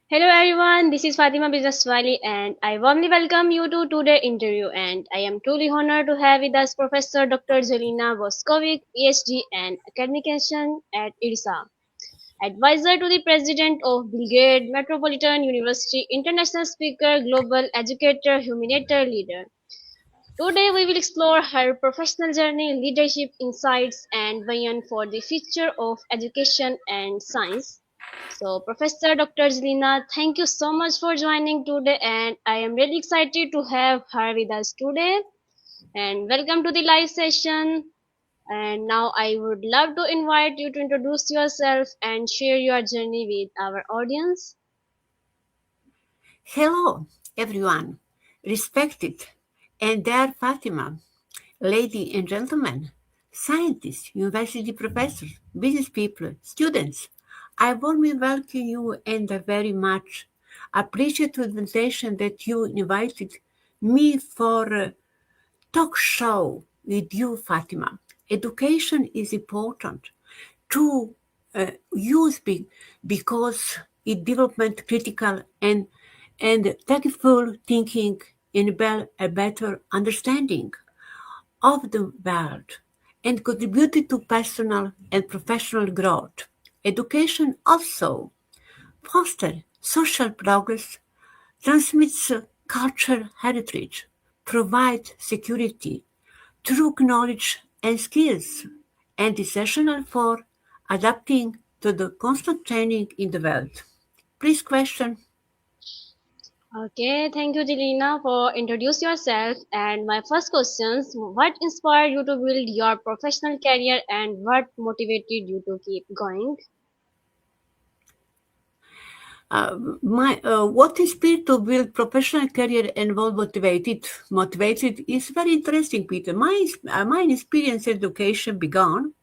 Hello everyone, this is Fatima BusinessWali and I warmly welcome you to today's interview and I am truly honored to have with us Professor Dr. Jelena Bošković, PhD and Academician at IRASA, advisor to the President of Belgrade Metropolitan University, international speaker, global educator, humanitarian leader. Today we will explore her professional journey, leadership insights and vision for the future of education and science. So, Professor Dr. Zelina, thank you so much for joining today, and I am really excited to have her with us today. And welcome to the live session. And now I would love to invite you to introduce yourself and share your journey with our audience. Hello, everyone, respected and dear Fatima, ladies and gentlemen, scientists, university professors, business people, students. I warmly welcome you and I very much appreciate the invitation that you invited me for a talk show with you, Fatima. Education is important to use because it development critical and tactful thinking enable a better understanding of the world and contributed to personal and professional growth. Education also fosters social progress, transmits cultural heritage, provides security through knowledge and skills, and is essential for adapting to the constant changing in the world. Please question. Okay, thank you, Jelena, for introduce yourself. And my first questions: what inspired you to build your professional career, and what motivated you to keep going? My what is spirit to build professional career and what motivated is very interesting, Peter. My experience education began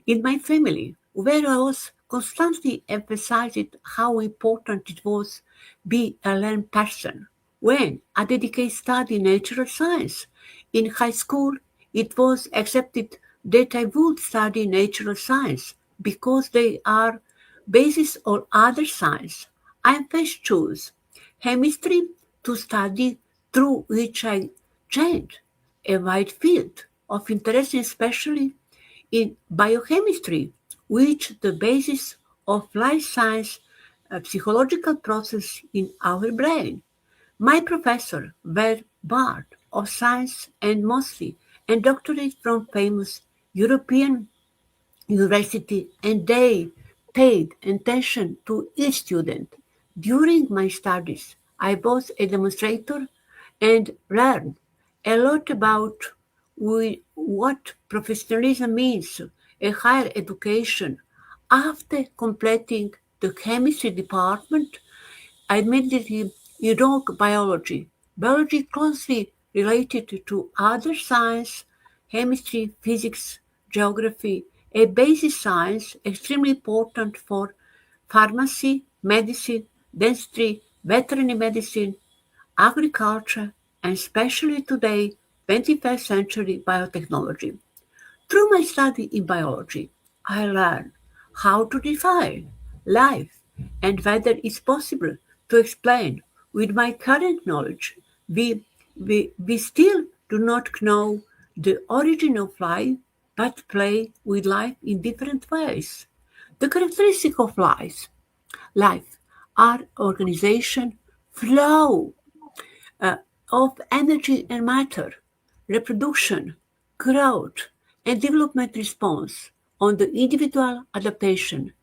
in my family, where I was constantly emphasized how important it was be a learned person. When I dedicated study natural science in high school, it was accepted that I would study natural science because they are basis on other science. I first chose chemistry to study, through which I changed a wide field of interest, especially in biochemistry, which the basis of life science psychological process in our brain. My professor were Bard of Science and mostly and doctorate from famous European university, and they paid attention to each student. During my studies, I was a demonstrator and learned a lot about what professionalism means, a higher education. After completing the chemistry department, I immediately enrolled biology. Biology closely related to other science, chemistry, physics, geography, a basic science extremely important for pharmacy, medicine, dentistry, veterinary medicine, agriculture, and especially today, 21st century biotechnology. Through my study in biology, I learned how to define life and whether it's possible to explain with my current knowledge. We still do not know the origin of life, but play with life in different ways. The characteristic of life are organization, flow, uh, of energy and matter, reproduction, growth, and development response on the individual adaptation.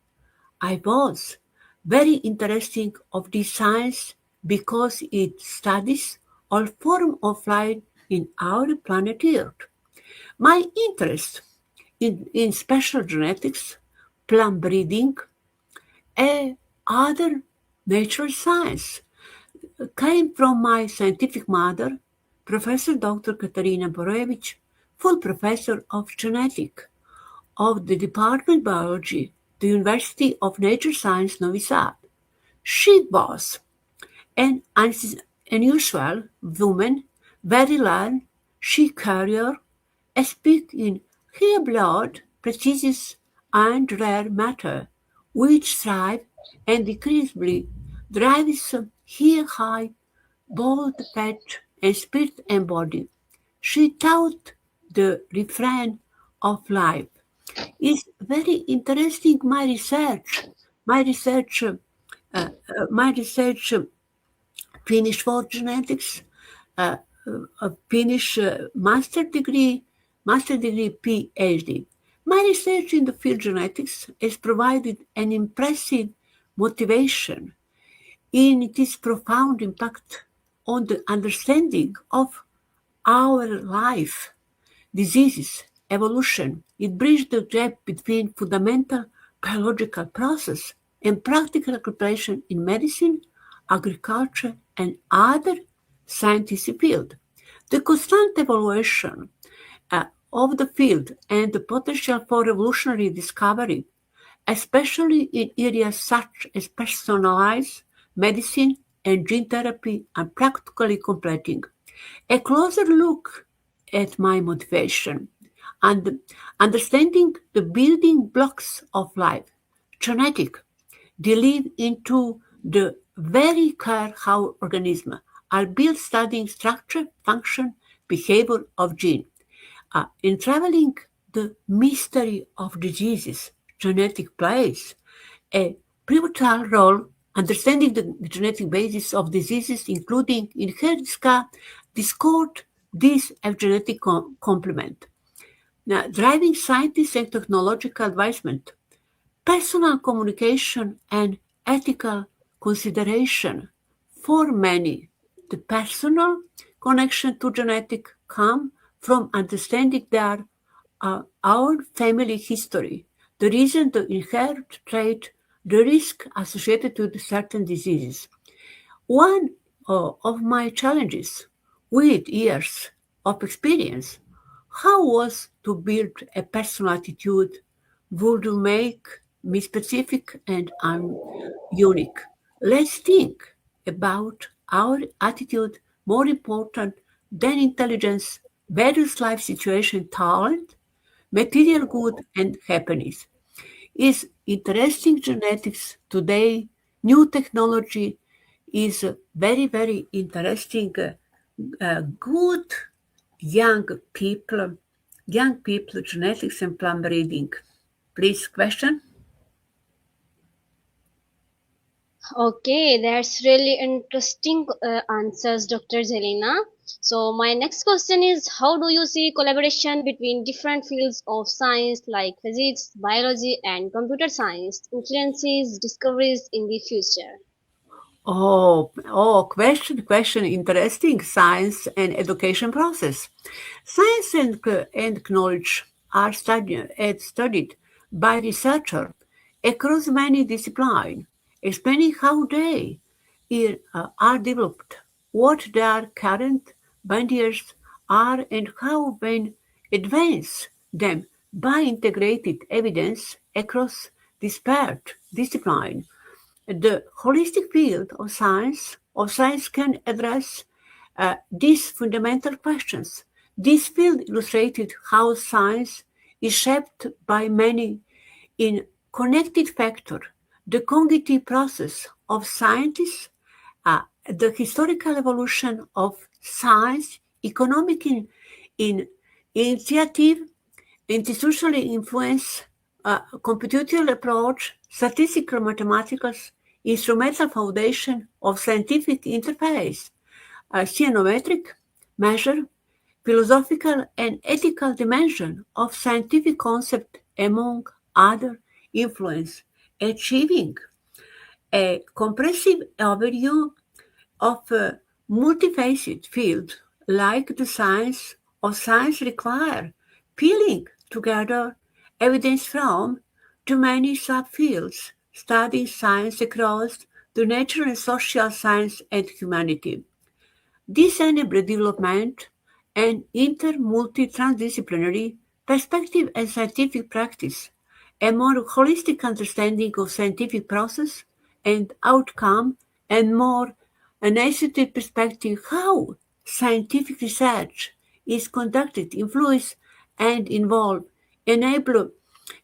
I was very interesting of this science because it studies all form of life in our planet Earth. My interest in special genetics, plant breeding, and other natural science came from my scientific mother, Professor Dr. Katarina Borojević, full professor of genetics of the Department of Biology, the University of Nature Science Novi Sad. She was an unusual woman, very learned, she carrier, a speak in her blood, precious and rare matter, which thrive and decreasingly drives here high, bold faith and spirit embodied. She taught the refrain of life. It's very interesting. My research, my research finished for genetics, uh, finish master degree, PhD. My research in the field genetics has provided an impressive motivation in its profound impact on the understanding of our life, diseases, evolution. It bridged the gap between fundamental biological process and practical application in medicine, agriculture, and other scientific fields. The constant evaluation of the field and the potential for revolutionary discovery, especially in areas such as personalized medicine and gene therapy, are practically completing. A closer look at my motivation and understanding the building blocks of life, genetic, delve into the very core how organisms are built, studying structure, function, behavior of gene. In traveling the mystery of diseases, genetic plays a pivotal role. Understanding the genetic basis of diseases, including inheritance, discord, this epigenetic complement. Now, driving scientists and technological advancement, personal communication and ethical consideration. For many, the personal connection to genetic come from understanding their our family history, the reason to inherit trait, the risk associated with certain diseases. One of my challenges with years of experience, how was to build a personal attitude would make me specific and unique. Let's think about our attitude more important than intelligence, various life situation, talent, material good and happiness. Is interesting genetics today, new technology is very, very interesting. Good young people, genetics and plant breeding. Please question. Okay, that's really interesting answers, Dr. Jelena. So my next question is, how do you see collaboration between different fields of science like physics, biology, and computer science influences discoveries in the future? Question. Interesting. Science and education process. Science and knowledge are studied by researchers across many disciplines, explaining how they are developed, what their current barriers are, and how when advance them by integrated evidence across disparate disciplines. The holistic field of science can address these fundamental questions. This field illustrated how science is shaped by many in connected factor, the cognitive process of scientists, the historical evolution of science, economic in initiative, institutional influence, computational approach, statistical mathematics, instrumental foundation of scientific interface, geometric measure, philosophical and ethical dimension of scientific concept, among other influence, achieving a comprehensive overview of a multifaceted field like the science of science require peeling together evidence from too many subfields, studying science across the natural and social science and humanity. This enabled development and inter-multi-transdisciplinary perspective and scientific practice, a more holistic understanding of scientific process and outcome, and more an institute perspective how scientific research is conducted, influenced, and involved, enable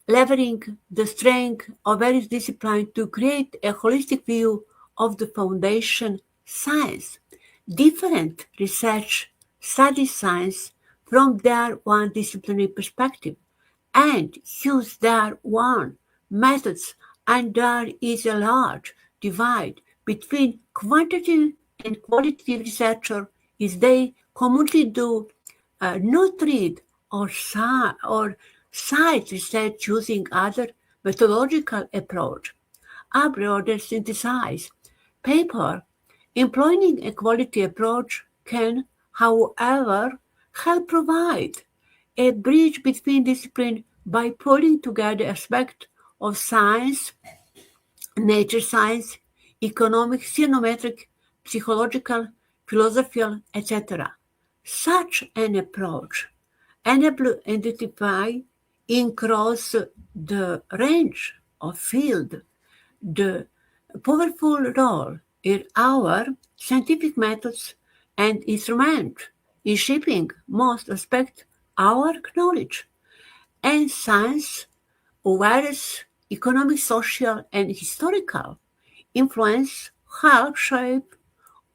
leveraging the strength of various disciplines to create a holistic view of the foundation science. Different research studies science from their one disciplinary perspective and use their one methods, and there is a large divide between quantitative and qualitative researchers is they commonly do not read or cite research using other methodological approach. A broader synthesized paper employing a quality approach can, however, help provide a bridge between disciplines by pulling together aspects of science, nature science, economic, sinometric, psychological, philosophical, etc. Such an approach enables identify across the range of field the powerful role in our scientific methods and instruments in shaping most aspects our knowledge and science, whereas economic, social, and historical influence help shape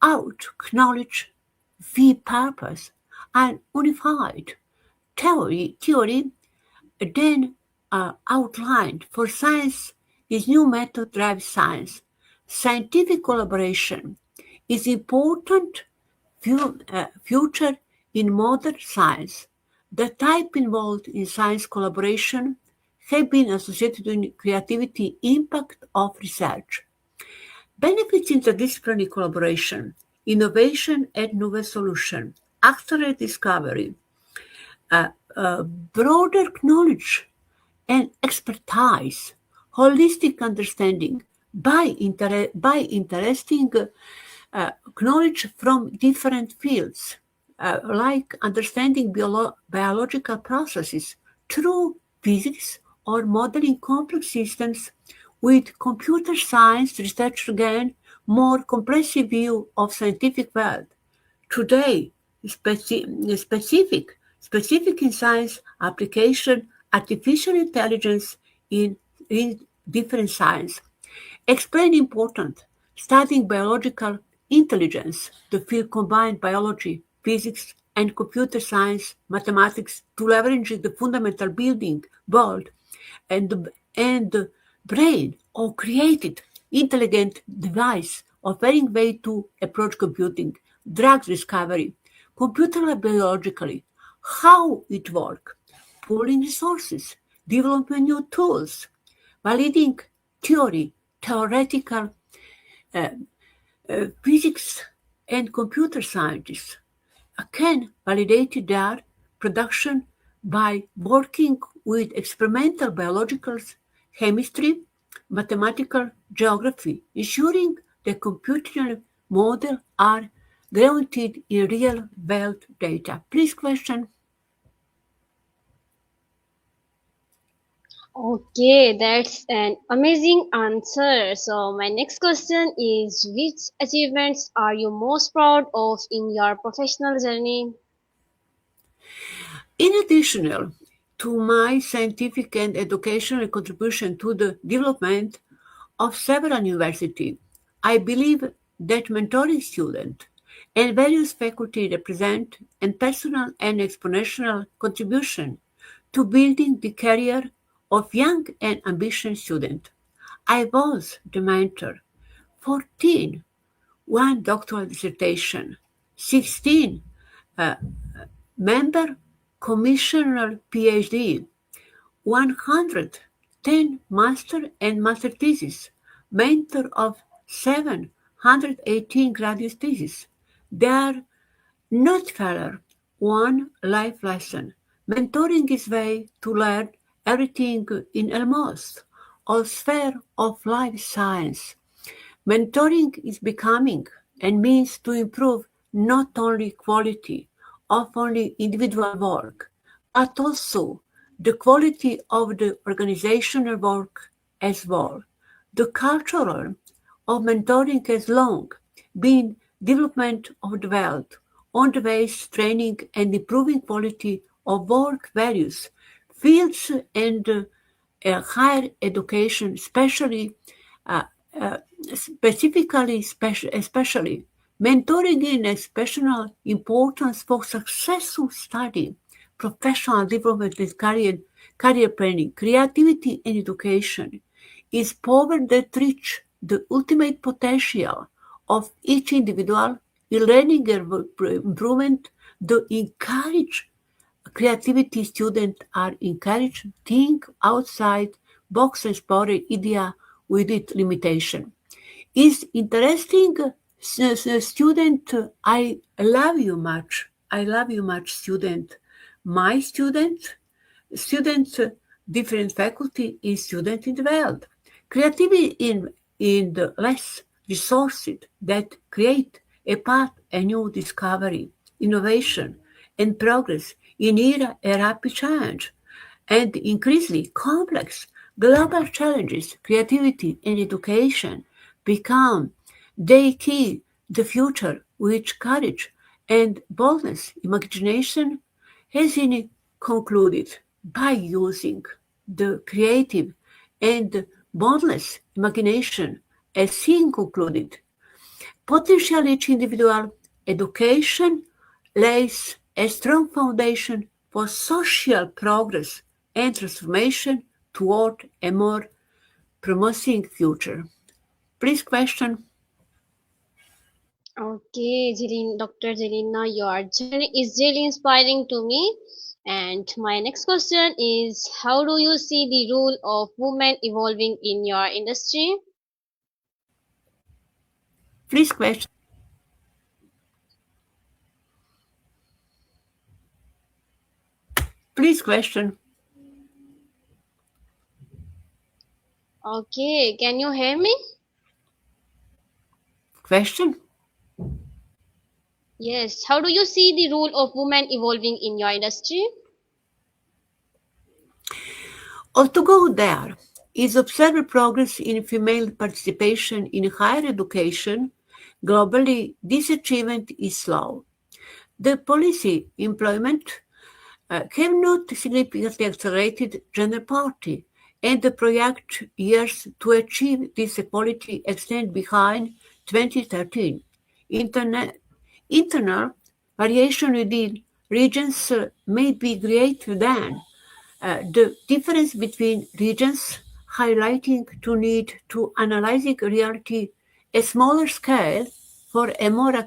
out knowledge with purpose and unified theory then outlined for science is new method drives science. Scientific collaboration is important future in modern science. The type involved in science collaboration have been associated with creativity impact of research. Benefits interdisciplinary collaboration, innovation and novel solution, accelerate discovery, broader knowledge and expertise, holistic understanding by interesting knowledge from different fields, like understanding biological processes through physics or modeling complex systems with computer science research again more comprehensive view of scientific world. Today, specific in science application, artificial intelligence in different science. Explain important, studying biological intelligence. The field combined biology, physics, and computer science, mathematics to leverage the fundamental building world and the brain or created intelligent device offering way to approach computing, drug discovery, computer biologically, how it works, pooling resources, developing new tools, validating theory, theoretical physics, and computer scientists can validate their production by working with experimental biologicals, chemistry, mathematical geography, ensuring the computational model are grounded in real world data. Please question. Okay, that's an amazing answer. So, my next question is, which achievements are you most proud of in your professional journey? In addition to my scientific and educational contribution to the development of several universities, I believe that mentoring students and various faculty represent a personal and exponential contribution to building the career of young and ambitious students. I was the mentor 14, one doctoral dissertation, 16 uh, member commissioner PhD, 110 master and master theses, mentor of 718 graduate theses. They are not failure, one life lesson. Mentoring is way to learn everything in almost all sphere of life science. Mentoring is becoming and means to improve not only quality of only individual work, but also the quality of the organizational work as well. The culture of mentoring has long been development of the world on the ways training and improving quality of work values, fields and higher education, especially uh, uh, especially mentoring in exceptional importance for successful study, professional development and career planning, creativity and education is power that reach the ultimate potential of each individual in learning and improvement. To encourage creativity, students are encouraged to think outside box and explore idea with its limitation. Is interesting, student. I love you much. I love you much, student. My students, different faculty is student in the world. Creativity in the less resources that create a path, a new discovery, innovation, and progress in era a rapid change and increasingly complex global challenges, creativity and education become the key the future which courage and boldness, imagination has been concluded by using the creative and boundless imagination as seen concluded. Potential each individual education lays a strong foundation for social progress and transformation toward a more promising future. Please question. Okay, Dr. Jelena, your journey is really inspiring to me. And my next question is, how do you see the role of women evolving in your industry? Please question. Please question. Okay, can you hear me? Question. Yes, how do you see the role of women evolving in your industry? Or to go there is observed progress in female participation in higher education. Globally, this achievement is slow. The policy employment have not significantly accelerated gender parity, and the project years to achieve this equality extend behind 2013. Internet, internal variation within regions may be greater than the difference between regions, highlighting the need to analyzing reality a smaller scale for a more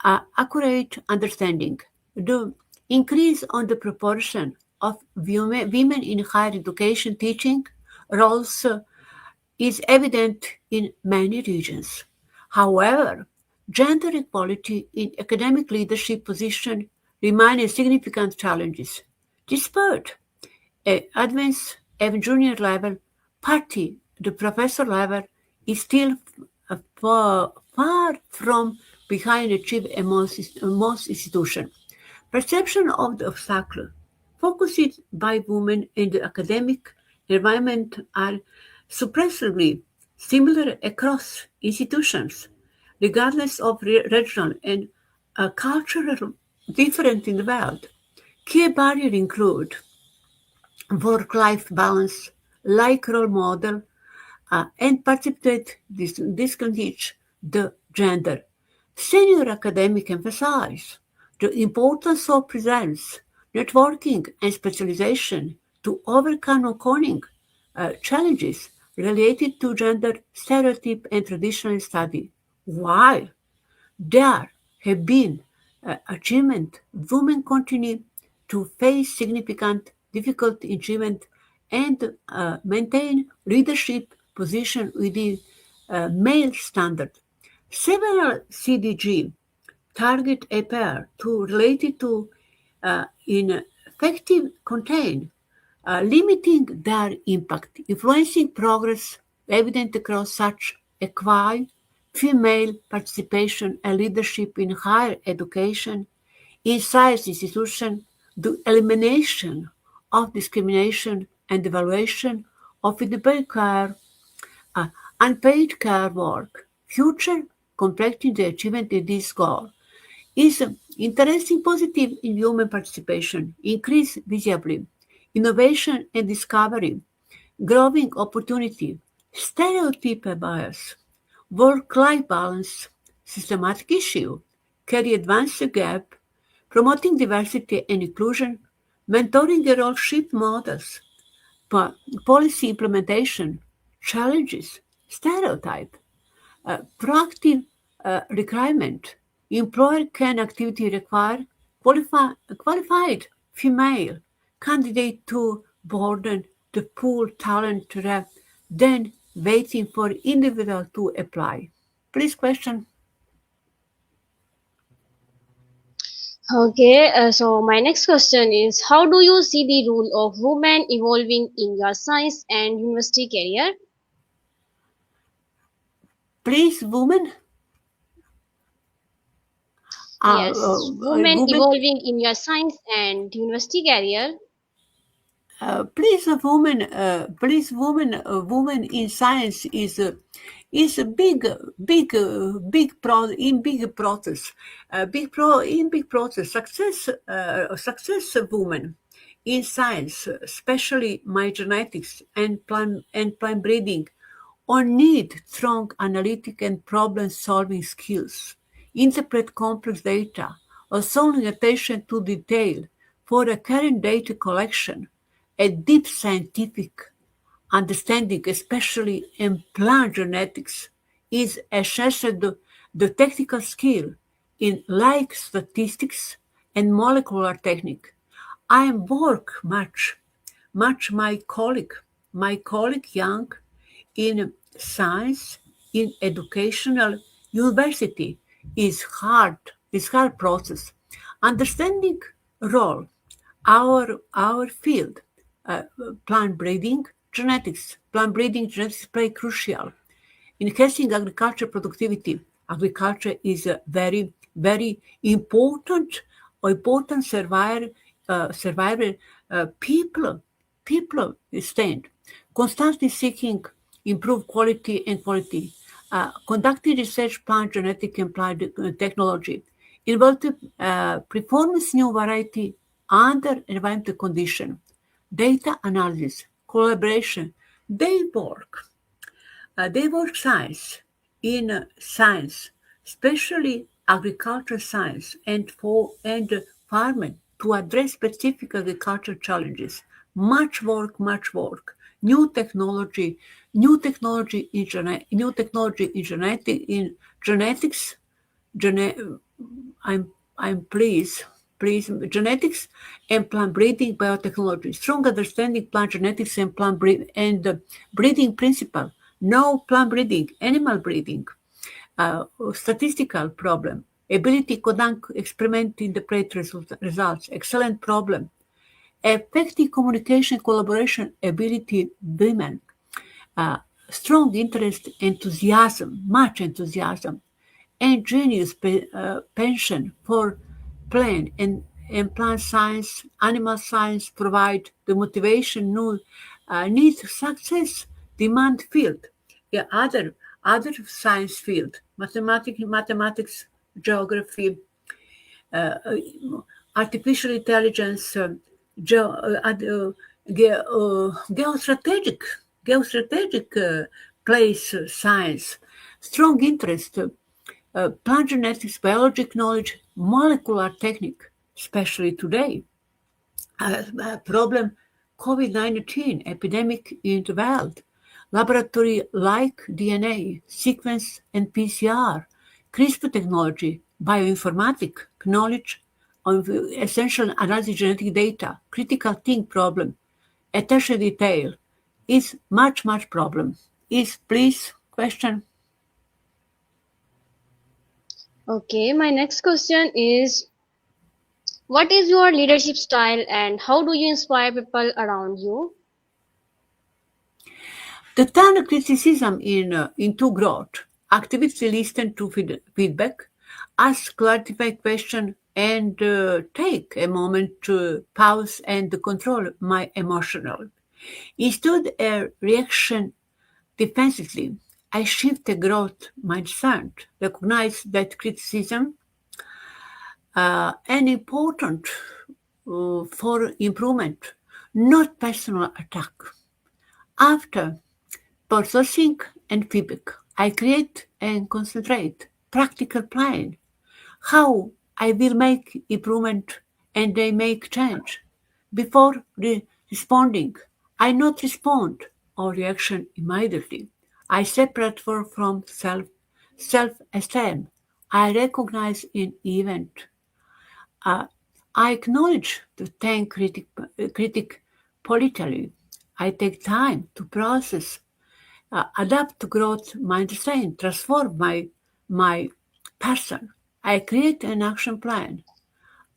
accurate understanding. The increase on the proportion of women in higher education teaching roles is evident in many regions. However, gender equality in academic leadership positions remain a significant challenges. Despite advanced and junior level, party, the professor level is still far from behind achieved in most institutions. Perception of the obstacle focused by women in the academic environment are surprisingly similar across institutions, regardless of regional and cultural difference in the world. Key barriers include work-life balance, like role model, and participate distinguish the gender. Senior academic emphasize the importance of presence, networking, and specialization to overcome ongoing challenges related to gender stereotype and traditional study. While there have been achievements, women continue to face significant difficulty achievement and maintain leadership position within male standard. Several CDG target a pair to related to ineffective contain, limiting their impact, influencing progress evident across such equine female participation and leadership in higher education, in science institutions, the elimination of discrimination and evaluation of independent care, uh, unpaid care work, future completing the achievement of this goal is interesting positive in human participation, increase visibly, innovation and discovery, growing opportunity, stereotype bias. work-life balance, systematic issue, career advance gap, promoting diversity and inclusion, mentoring and role-ship models, policy implementation, challenges, stereotype, proactive requirement. Employer can activity require qualified female candidate to broaden the pool talent than waiting for individual to apply. Please question. Okay, so my next question is, how do you see the role of women evolving in your science and university career? Please, women. Yes, women Women. evolving in your science and university career. Woman in science is a big process, big process. Success of women in science, especially my genetics and plant breeding, or need strong analytic and problem-solving skills, interpret complex data, or solving attention to detail for a current data collection, a deep scientific understanding, especially in plant genetics, is essential to the technical skill in like statistics and molecular technique. I work much my colleague young in science in educational university is hard process. Understanding role our field, uh, plant breeding genetics play crucial enhancing agriculture productivity. Agriculture is a very important survivor people stand, constantly seeking improve quality. Conducting research plant genetic and plant technology involved performance new variety under environmental condition, data analysis, collaboration. They work they work science, especially agriculture science and farming to address specific agriculture challenges. Much work. New technology in genetics. Gene, I'm please genetics and plant breeding biotechnology. Strong understanding plant genetics and breeding principle. No plant breeding, animal breeding. Statistical problem. Ability to conduct experiment interpret results. Excellent problem. Effective communication collaboration ability women. uh, Strong interest, much enthusiasm, and genius passion for plant and plant science, animal science provide the motivation need success demand field. Yeah, other science field, mathematics, geography, uh, uh, artificial intelligence, geostrategic place science, strong interest, plant genetics, biologic knowledge, molecular technique, especially today. Problem COVID-19 epidemic in the world. Laboratory like DNA, sequence and PCR, CRISPR technology, bioinformatic, knowledge of essential analysis genetic data, critical think problem, attention detail is much problem. Is please question. Okay, my next question is, what is your leadership style and how do you inspire people around you? The turn criticism into growth. Actively listen to feedback, ask clarifying question, and take a moment to pause and control my emotional. Instead a reaction defensively, I shift the growth mindset, recognize that criticism an important for improvement, not personal attack. After processing and feedback, I create and concentrate practical plan how I will make improvement and they make change. Before responding, I not respond or reaction immediately. I separate from self-esteem. I recognize an event. Uh, I acknowledge the thank critic politically. I take time to process, adapt to growth, my understanding, transform my person. I create an action plan.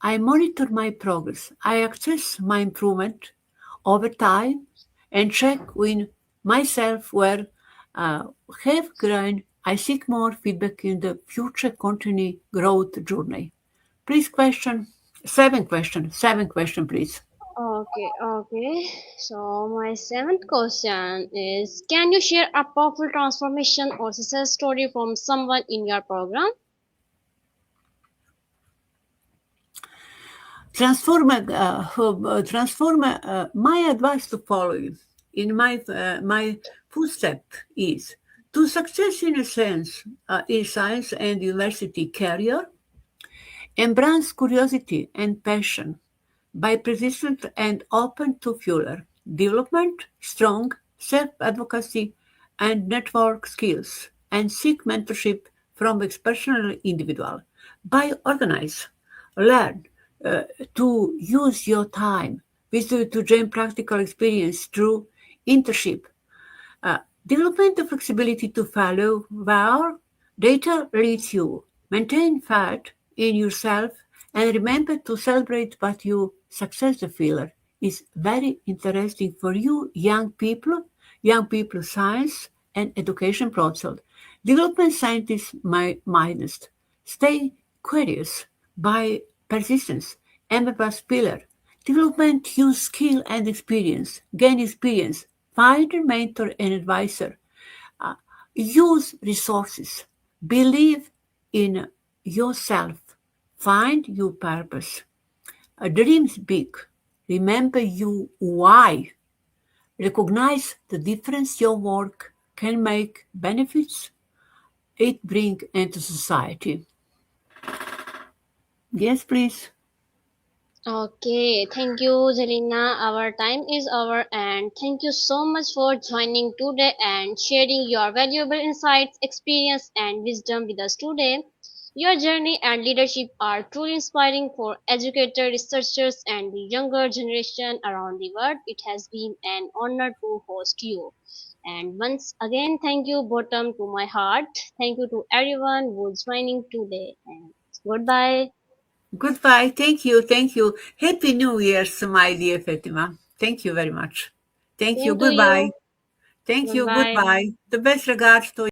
I monitor my progress. I assess my improvement over time and check with myself where uh, have grown. I seek more feedback in the future continue growth journey. Please seven question, please. Okay, okay. So my seventh question is, can you share a powerful transformation or success story from someone in your program? My advice to follow you in my footstep is to success in a sense in science and university career. Embrace curiosity and passion by persistent and open to fuller development, strong self-advocacy and network skills, and seek mentorship from exceptional individual. By organize, learn to use your time with to gain practical experience through internship. Uh, Development the flexibility to follow where data leads you. Maintain faith in yourself and remember to celebrate what you success the failure is very interesting for you young people science and education process. Development scientists my minus. Stay curious by persistence. Embrace pillar. Development use skill and experience. Gain experience. Find a mentor and advisor. Uh, Use resources. Believe in yourself. Find your purpose. Dreams big. Remember you why. Recognize the difference your work can make, benefits it bring into society. Yes, please. Okay, thank you, Jelena. Our time is over, and thank you so much for joining today and sharing your valuable insights, experience, and wisdom with us today. Your journey and leadership are truly inspiring for educators, researchers, and the younger generation around the world. It has been an honor to host you. And once again, thank you, bottom to my heart. Thank you to everyone who's joining today. And goodbye. Goodbye. Thank you. Thank you. Happy New Year's, my dear Fatima. Thank you very much. Thank you. Same to Goodbye. you. Thank you. Goodbye. Goodbye. The best regards to